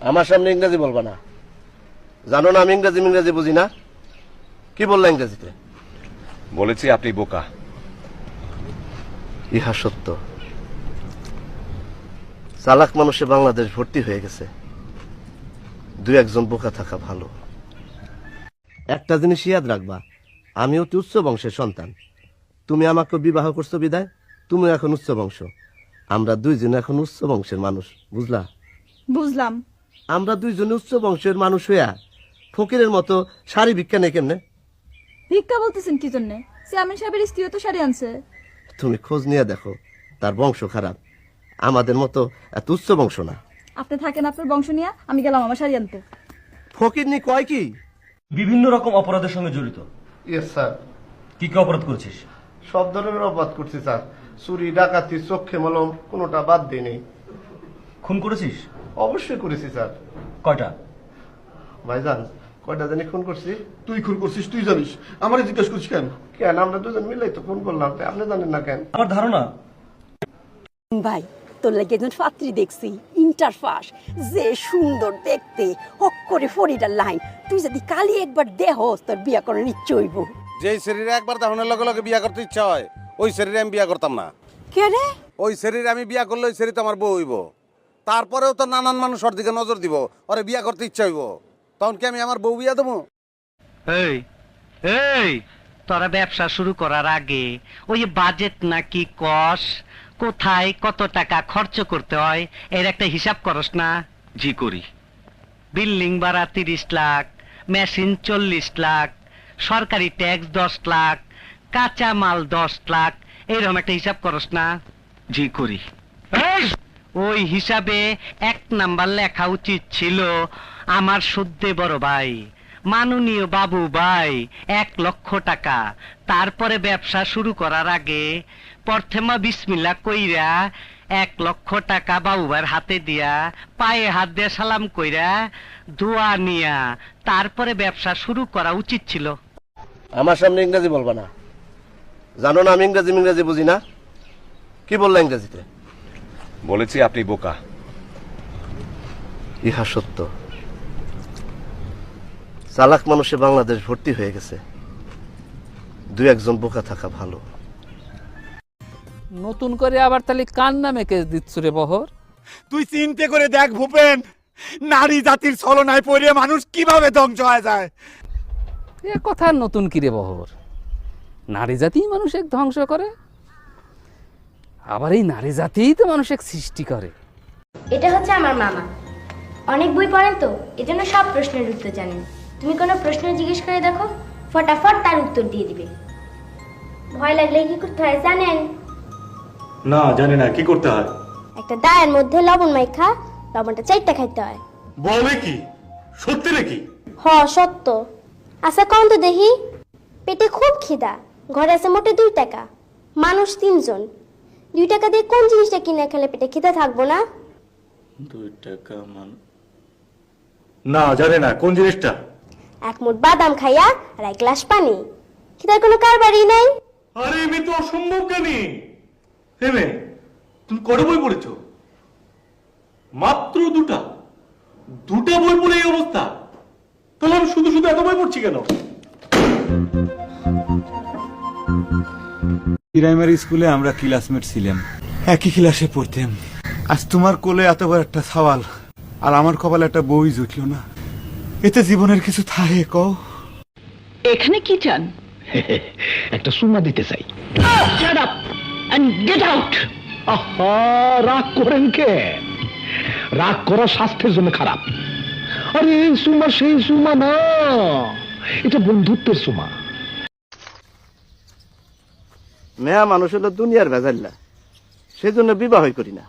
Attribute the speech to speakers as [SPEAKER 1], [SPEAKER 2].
[SPEAKER 1] আমার সামনে ইংরেজি বলবা না, জানো না আমি ইংরেজি বুঝি না। কি বললা ইংরেজিতে?
[SPEAKER 2] বলেছি আপনি বোকা।
[SPEAKER 1] ইহা সত্য, চালাক মানুষে বাংলাদেশ ভর্তি হয়ে গেছে, দু একজন বোকা থাকা ভালো। একটা জিনিস ইয়াদ রাখবা, আমিও তো উচ্চ বংশের সন্তান। তুমি আমাকে বিবাহ করছো বিদায় তুমি এখন উচ্চ বংশ, আমরা দুইজন এখন উচ্চ বংশের মানুষ, বুঝলা?
[SPEAKER 3] বুঝলাম।
[SPEAKER 1] আমরা দুইজনে উচ্চ বংশের মানুষ হইয়া ফকিরের মতো শাড়ি ভিক্ষা নেই কেমনে?
[SPEAKER 3] ভিক্ষা বলতেছেন কি জন্যে? চেয়ারম্যান সাহেবের স্ত্রীও তো শাড়ি আনছে।
[SPEAKER 1] তুমি খোঁজ নিয়ে দেখো, তার বংশ খারাপ, আমাদের মতো এত উচ্চ বংশ না।
[SPEAKER 3] আপনি থাকেন আপনার বংশ নিয়ে, আমি গেলাম আমার শাড়ি আনতে।
[SPEAKER 1] ফকির নি কয় কি
[SPEAKER 4] বিভিন্ন রকম অপরাধের সঙ্গে জড়িত।
[SPEAKER 1] Yes sir.
[SPEAKER 4] কি কি অপরাধ করছিস?
[SPEAKER 1] সব ধরনের অপরাধ করছি স্যার, চুরি ডাকাতি চোখে মলম কোনোটা বাদ দিই নেই।
[SPEAKER 4] খুন করেছিস?
[SPEAKER 1] অবশ্যই করেছি স্যার।
[SPEAKER 4] কয়টা?
[SPEAKER 1] ভাইজান কয়টা জানি খুন করছি।
[SPEAKER 5] তুই খুন করছিস তুই জানিস, আমারে জিজ্ঞেস করছিস কেন?
[SPEAKER 1] কেন আমরা দুজন মিলেই তো খুন করলাম, আপনি জানেন না কেন?
[SPEAKER 4] আমার ধারণা
[SPEAKER 6] ভাই তোর লাগে একজন পাত্রী দেখছি, ইন্টারফাস, যে সুন্দর দেখতে, হক করে ফরিডার লাইন। তুই যদি কালি একবার দেহস তোর বিয়া করার ইচ্ছে হইব।
[SPEAKER 7] যেই শরীরে একবার দাহনের লগে লগে বিয়া করতে ইচ্ছা হয়, ওই শরীরে আমি বিয়া করতাম না।
[SPEAKER 6] কে রে?
[SPEAKER 7] ওই শরীরে আমি বিয়া করলে ওই শরীরে তো আমার বউ হইব। তারপরেও তো নানান মানুষ ওর দিকে নজর দিব, ওরে বিয়া করতে ইচ্ছা হইব। তখন কি আমি আমার বউ বিয়া দেবো?
[SPEAKER 8] এই এই তোরা ব্যবসা শুরু করার আগে ওই বাজেট নাকি কস, কোথায় কত টাকা খরচ করতে হয় এর একটা হিসাব করস না? জি করি। বিল্ডিং ভাড়া 30 লাখ, মেশিন 40 লাখ, সরকারি ট্যাক্স 10 লাখ, কাঁচা মাল 10 লাখ, এরকম একটা হিসাব করস না? জি করি। ওই হিসাবে 1 নাম্বার লেখা উচিত ছিল আমার শুদ্ধে বড় ভাই, মাননীয় বাবু ভাই 1 লক্ষ টাকা। তারপরে ব্যবসা শুরু করার আগে প্রথমা বিসমিল্লাহ কইরা 1 লক্ষ টাকা বাবু ভাইয়ের হাতে দিয়া পায়ে হাত দিয়ে সালাম কইরা দোয়া নিয়া তারপরে ব্যবসা শুরু করা উচিত ছিল।
[SPEAKER 1] আমার সামনে ইংরেজি বলবা না, জানো না আমি ইংরেজি বুঝি না। কি বললা ইংরেজিতে?
[SPEAKER 2] বলেছি আপনি বোকা।
[SPEAKER 1] ইহা সত্য, চালাক মানুষে বাংলাদেশ ভর্তি হয়ে গেছে, দু একজন বোকা থাকা ভালো।
[SPEAKER 9] নতুন করে আবার তাহলে কার নামে কেস দিচ্ছ রে বহর?
[SPEAKER 5] তুই চিন্তা করে দেখ ভূপেন, নারী জাতির ছলনায় পড়ে মানুষ কিভাবে ধ্বংস হয়ে যায়।
[SPEAKER 9] এ কথা নতুন কি রে বহর? নারী জাতি মানুষকে ধ্বংস করে, আবার এই নারী জাতিই তো মানুষকে সৃষ্টি করে।
[SPEAKER 10] এটা হচ্ছে আমার মামা, অনেক বই পড়েন তো এজন্য সব প্রশ্নের উত্তর জানেন। তুমি কোনো প্রশ্ন জিজ্ঞেস করে দেখো, ফটাফট তার উত্তর দিয়ে দিবে। ভয় লাগলে কি করতে হয় জানেন?
[SPEAKER 4] না জানি না, কি করতে হয়?
[SPEAKER 10] একটা দায়ের মধ্যে লবণ মাইখা লবণটা 4টা খাইতে হয়।
[SPEAKER 5] বলে কি সত্যি নাকি?
[SPEAKER 10] হ সত্য। আচ্ছা কম তো দেখি, পেটে খুব খিদা, ঘরে আছে মোটে 2 টাকা, মানুষ 3 জন, 2 টাকা দিয়ে কোন জিনিসটা কিনে খেলে পেটে খিদা থাকবো না?
[SPEAKER 4] 2 টাকা না জানি না, কোন জিনিসটা?
[SPEAKER 10] 1 মুঠ বাদাম খাইয়া আর 1 গ্লাস পানি, খিদার কোনো কারবারই নাই।
[SPEAKER 5] আরে এমনি তো অসম্ভব কেনি। হেমে তুমি কত বই পড়েছো? মাত্র 2টা বই পড়ে এই অবস্থা? তাহলে আমি শুধু শুধু এত বই পড়ছি কেন?
[SPEAKER 11] প্রাইমারি স্কুলে আমরা ক্লাসমেট ছিলাম, একই ক্লাসে পড়তাম। আজ তোমার কোলে এত বড় একটা সওয়াল, আর আমার কপালে একটা বই জুটলো না। এতে জীবনের কিছু থাকে কও?
[SPEAKER 8] এখানে কি চান? একটা সুমা দিতে চাই। Shut up and get out! আহা, রাগ করেন কে? রাগ করা স্বাস্থ্যের জন্য খারাপ। আরে এই সুমা সেই সুমা না, এটা বন্ধুত্বের সুমা।
[SPEAKER 1] মেয়া মানুষ হলো দুনিয়ার ভেজাল্লা, সেজন্য বিবাহ করি না।